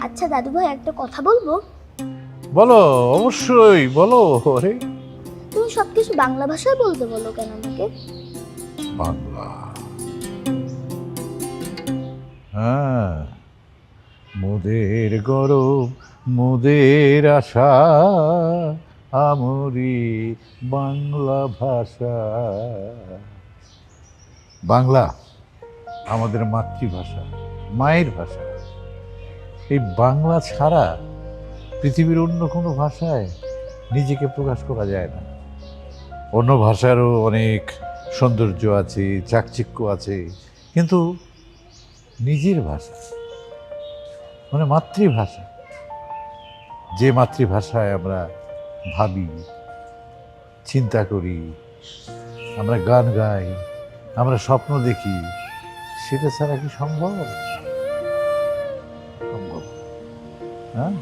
আচ্ছা দাদু ভাই, একটা কথা বলবো? বলো, অবশ্যই বলো। আরে তুমি সবকিছু বাংলা ভাষায় বলতে বলো কেন আমাকে? বাংলা, হ্যাঁ, মোদের গরব মোদের আশা, আমরি বাংলা ভাষা। বাংলা আমাদের মাতৃভাষা, মায়ের ভাষা। এই বাংলা ছাড়া পৃথিবীর অন্য কোনো ভাষায় নিজেকে প্রকাশ করা যায় না। অন্য ভাষারও অনেক সৌন্দর্য আছে, চাকচিক্য আছে, কিন্তু নিজের ভাষা মানে মাতৃভাষা, যে মাতৃভাষায় আমরা ভাবি, চিন্তা করি, আমরা গান গাই, আমরা স্বপ্ন দেখি, সেটা ছাড়া কি সম্ভব? সম্ভব, হ্যাঁ।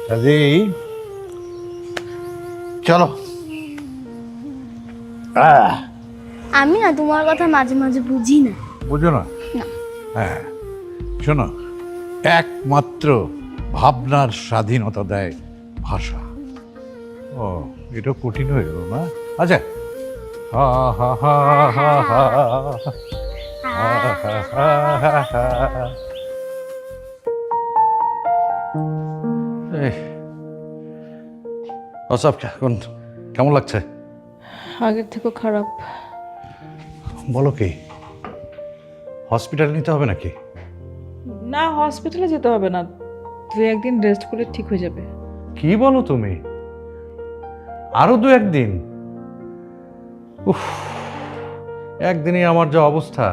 কাজেই চলো। আমি না তোমার কথা মাঝে মাঝে বুঝি না। বুঝো না? না। হ্যাঁ, শোনো, একমাত্র ভাবনার স্বাধীনতা দেয় ভাষা। ও, এটা কঠিন হয়ে গেল না? আচ্ছা, হা হা হা হা হা হা হা হা। অসব এখন কেমন লাগছে? আগের থেকেও খারাপ। বলো কি, হসপিটাল নিতে হবে নাকি? না, হসপিটালে যেতে হবে না, 2-1 দিন রেস্ট করলে ঠিক হয়ে যাবে। কি বলো তুমি? আরো 2-1 দিন? উফ, একদিনে আমার যা অবস্থা।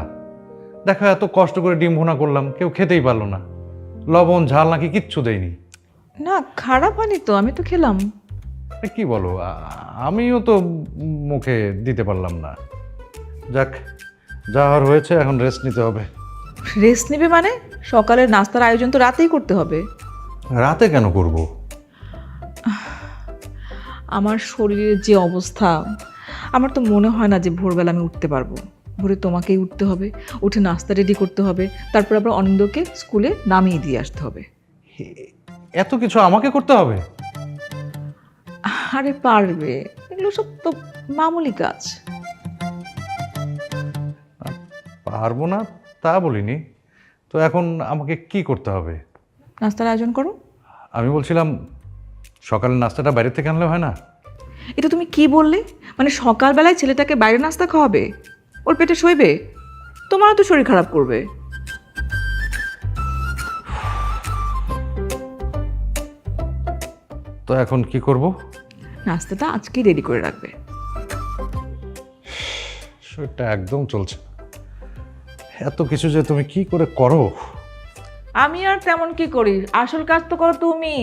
দেখো, এত কষ্ট করে ডিম ভুনা করলাম, কেউ খেতেই পারলো না। লবণ ঝাল নাকি কিচ্ছু দেয়নি। না, খারাপ হয়নি তো, আমি তো খেলাম। কি বলো, আমিও তো মুখে দিতে পারলাম না। যাক, যা আর হয়েছে, এখন রেস্ট নিতে হবে। রেস্ট নেবে মানে? সকালের নাস্তার আয়োজন তো রাতেই করতে হবে। রাতে কেন করব? আমার শরীরের যে অবস্থা, আমার তো মনে হয় না যে ভোরবেলা আমি উঠতে পারবো। ভোরে তোমাকেই উঠতে হবে, উঠে নাস্তা রেডি করতে হবে, তারপর আবার অনিন্দকে স্কুলে নামিয়ে দিয়ে আসতে হবে। এত কিছু আমাকে করতে হবে? আরে পারবে, এগুলো সব তো মামুলি কাজ। পারবো না তা বলিনি তো, এখন আমাকে কি করতে হবে? নাস্তার আয়োজন করো। আমি বলছিলাম, সকালের নাস্তাটা বাইরে থেকে আনলে হয় না? এটা তুমি কি বললে? মানে সকালবেলায় ছেলেটাকে বাইরে নাস্তা খাওয়াবে? ওর পেটে সইবে? তোমারও তো শরীর খারাপ করবে। তো এখন কি করব? নাস্তাটা আজকেই রেডি করে রাখবে। শরীরটা একদম চলছে না। এত কিছু যে তুমি কি করে করো? আমি আর তেমন কি করি? আসল কাজ তো করো তুমি।